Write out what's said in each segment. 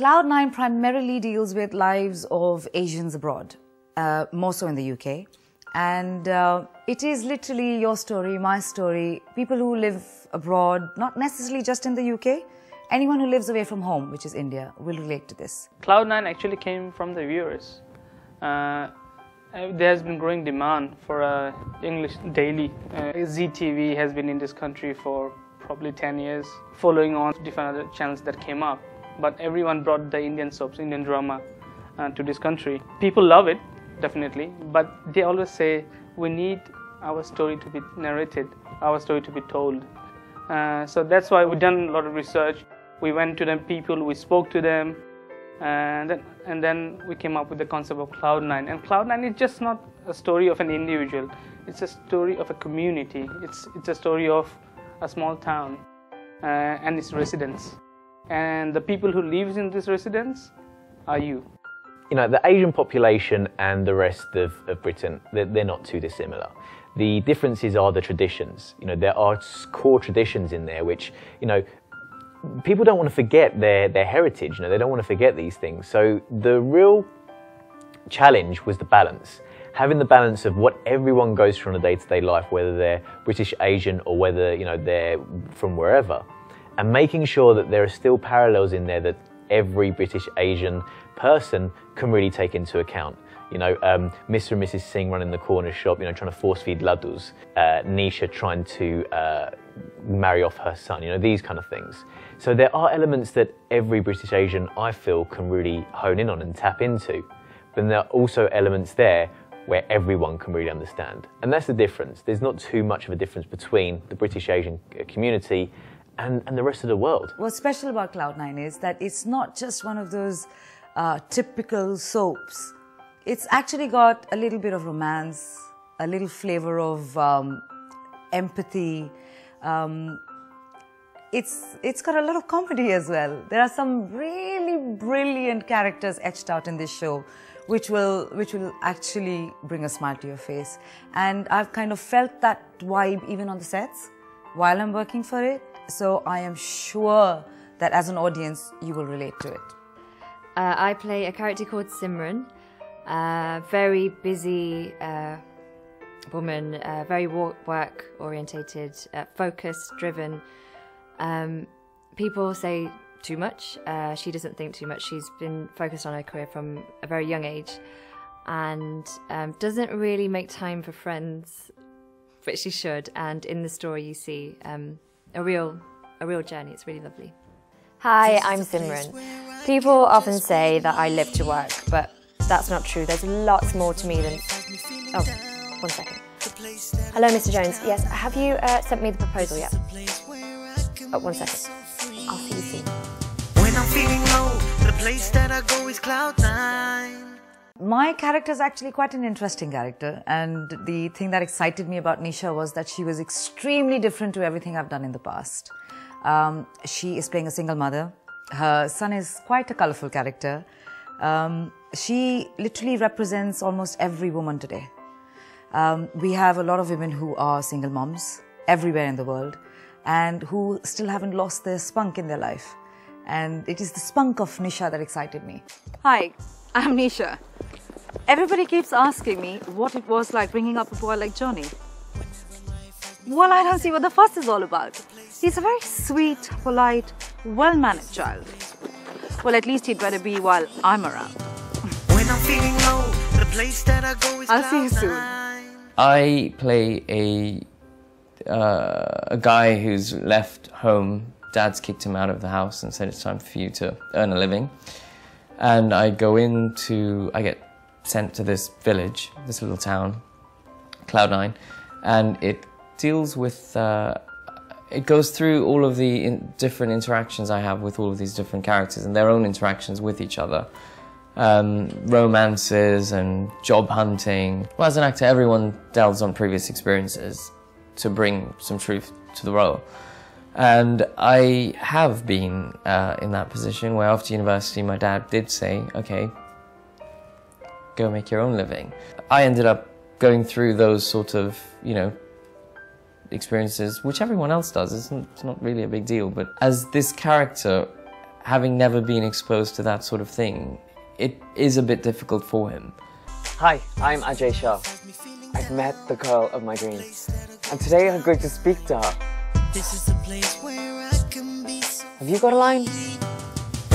Cloud9 primarily deals with lives of Asians abroad, more so in the UK. And it is literally your story, my story, people who live abroad, not necessarily just in the UK. Anyone who lives away from home, which is India, will relate to this. Cloud9 actually came from the viewers. There has been growing demand for English daily. ZTV has been in this country for probably 10 years, following on different other channels that came up. But everyone brought the Indian soaps, Indian drama to this country. People love it, definitely, but they always say, we need our story to be narrated, our story to be told. So that's why we've done a lot of research. We went to them people, we spoke to them, and then we came up with the concept of Cloud9. And Cloud9 is just not a story of an individual, it's a story of a community. It's a story of a small town and its residents. And the people who live in this residence are you. You know, the Asian population and the rest of Britain, they're not too dissimilar. The differences are the traditions. You know, there are core traditions in there which, you know, people don't want to forget their heritage. You know, they don't want to forget these things. So the real challenge was the balance. Having the balance of what everyone goes through on a day-to-day life, whether they're British Asian or whether, you know, they're from wherever, and making sure that there are still parallels in there that every British Asian person can really take into account. You know, Mr. and Mrs. Zing running the corner shop, you know, trying to force-feed laddus, Nisha trying to marry off her son, you know, these kind of things. So there are elements that every British Asian, I feel, can really hone in on and tap into. But there are also elements there where everyone can really understand. And that's the difference. There's not too much of a difference between the British Asian community and the rest of the world. What's special about Cloud9 is that it's not just one of those typical soaps. It's actually got a little bit of romance, a little flavor of empathy. It's got a lot of comedy as well. There are some really brilliant characters etched out in this show, which will actually bring a smile to your face. And I've kind of felt that vibe even on the sets while I'm working for it. So I am sure that as an audience, you will relate to it. I play a character called Simran, very busy woman, very work-orientated, focused, driven. People say too much. She doesn't think too much. She's been focused on her career from a very young age and doesn't really make time for friends, but she should. And in the story you see a real journey. It's really lovely. Hi, I'm Simran. People often say that I live to work, but that's not true. There's lots more to me than... Oh, 1 second. Hello, Mr. Jones. Yes, have you sent me the proposal yet? Oh, 1 second. I'll see you soon. When I'm feeling low, the place that I go is Cloud9. My character is actually quite an interesting character, and the thing that excited me about Nisha was that she was extremely different to everything I've done in the past. She is playing a single mother. Her son is quite a colourful character. She literally represents almost every woman today. We have a lot of women who are single moms everywhere in the world and who still haven't lost their spunk in their life. And it is the spunk of Nisha that excited me. Hi, I'm Nisha. Everybody keeps asking me what it was like bringing up a boy like Johnny. Well, I don't see what the fuss is all about. He's a very sweet, polite, well-mannered child. Well, at least he'd better be while I'm around. When I'm feeling low, the place that I go is I'll see you soon. I play a guy who's left home. Dad's kicked him out of the house and said it's time for you to earn a living. And I get sent to this village, this little town, Cloud9, and it deals with, it goes through all of the different interactions I have with all of these different characters and their own interactions with each other. Romances and job hunting. Well, as an actor, everyone delves on previous experiences to bring some truth to the role. And I have been in that position where after university my dad did say, okay, go make your own living. I ended up going through those sort of, you know, experiences, which everyone else does. It's not really a big deal, but as this character having never been exposed to that sort of thing, it is a bit difficult for him. Hi, I'm Ajay Shah. I've met the girl of my dreams, and today I'm going to speak to her. Have you got a line?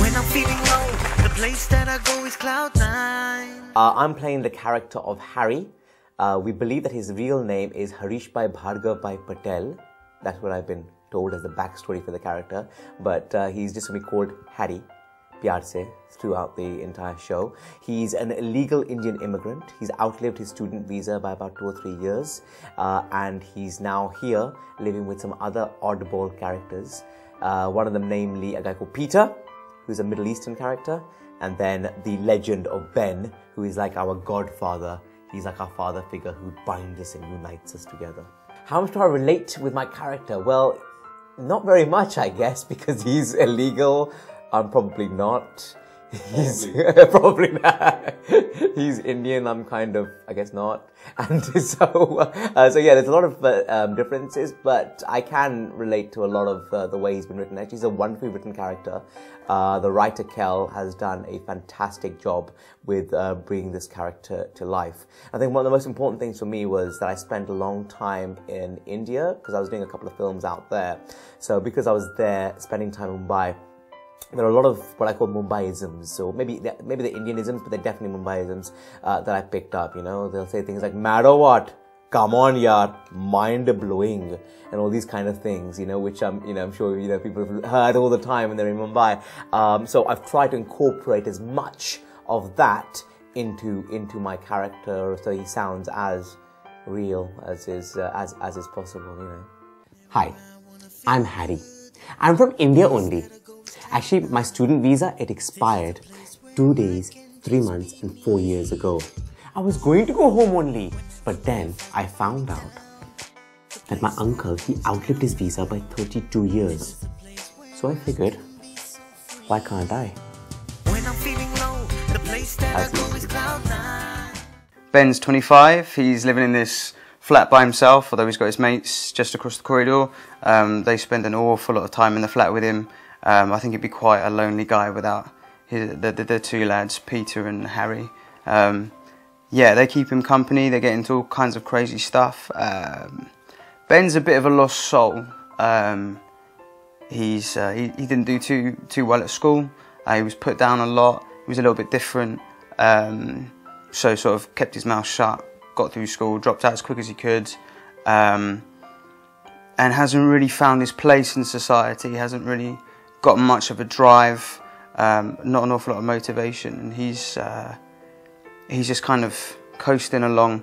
When I'm feeling low, the place that I go is Cloud9. I'm playing the character of Harry. We believe that his real name is Harishbhai Bhargavbhai Patel. That's what I've been told as the backstory for the character. But he's just going to be called Harry, Pyar se, throughout the entire show. He's an illegal Indian immigrant. He's outlived his student visa by about 2 or 3 years. And he's now here living with some other oddball characters. One of them namely a guy called Peter, who's a Middle Eastern character. And then the legend of Ben, who is like our godfather. He's like our father figure who binds us and unites us together. How much do I relate with my character? Well, not very much, I guess, because he's illegal. I'm probably not. He's probably not. He's Indian. I'm kind of, I guess, not. And so yeah, there's a lot of differences, but I can relate to a lot of the way he's been written. Actually, he's a wonderfully written character. The writer Kel has done a fantastic job with bringing this character to life. I think one of the most important things for me was that I spent a long time in India because I was doing a couple of films out there. So because I was there spending time in Mumbai, there are a lot of what I call Mumbai-isms, so maybe the Indian-isms, but they're definitely Mumbai-isms that I picked up, you know. They'll say things like, mad or what? Come on, yaar, mind-blowing, and all these kind of things, you know, which I'm sure, you know, people have heard all the time when they're in Mumbai. So I've tried to incorporate as much of that into my character, so he sounds as real as is possible, you know. Hi, I'm Harry. I'm from India only. Actually, my student visa, it expired 2 days, 3 months and 4 years ago. I was going to go home only, but then I found out that my uncle, he outlived his visa by 32 years. So I figured, why can't I? When I'm feeling low, the place that I go is Cloud9. Ben's 25, he's living in this flat by himself, although he's got his mates just across the corridor. They spend an awful lot of time in the flat with him. I think he'd be quite a lonely guy without the two lads, Peter and Harry. Yeah, they keep him company, they get into all kinds of crazy stuff. Ben's a bit of a lost soul. He didn't do too well at school. He was put down a lot, he was a little bit different. So sort of kept his mouth shut, got through school, dropped out as quick as he could. And hasn't really found his place in society, hasn't really got much of a drive, not an awful lot of motivation, and he's just kind of coasting along,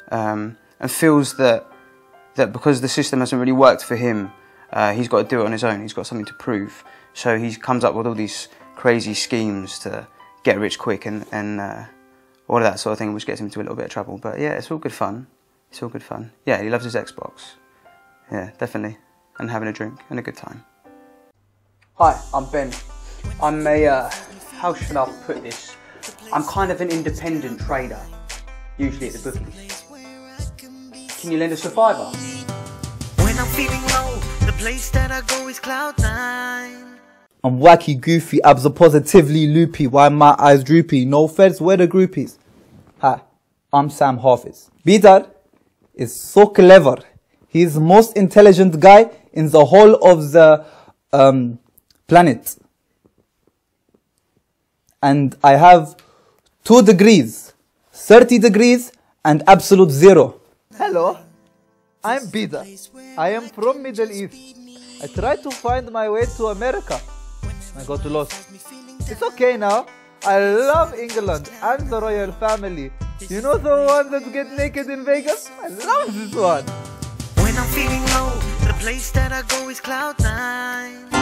and feels that because the system hasn't really worked for him, he's got to do it on his own. He's got something to prove, so he comes up with all these crazy schemes to get rich quick and all of that sort of thing, which gets him into a little bit of trouble. But yeah, it's all good fun. It's all good fun. Yeah, he loves his Xbox. Yeah, definitely, and having a drink and a good time. Hi, I'm Ben. I'm a, how should I put this? I'm kind of an independent trader, usually at the bookies. Can you lend us a $5? When I'm feeling low, the place that I go is Cloud9. I'm wacky, goofy, abs are positively loopy. Why my eyes droopy? No feds, where the groupies? Hi, I'm Sam Hafiz. Bidar is so clever. He's the most intelligent guy in the whole of the planet. And I have 2 degrees, 30 degrees and absolute 0. Hello, I'm Bida. I am from Middle East. I tried to find my way to America. I got lost. It's okay now. I love England and the royal family. You know the one that get naked in Vegas? I love this one. When I'm feeling low, the place that I go is Cloud9.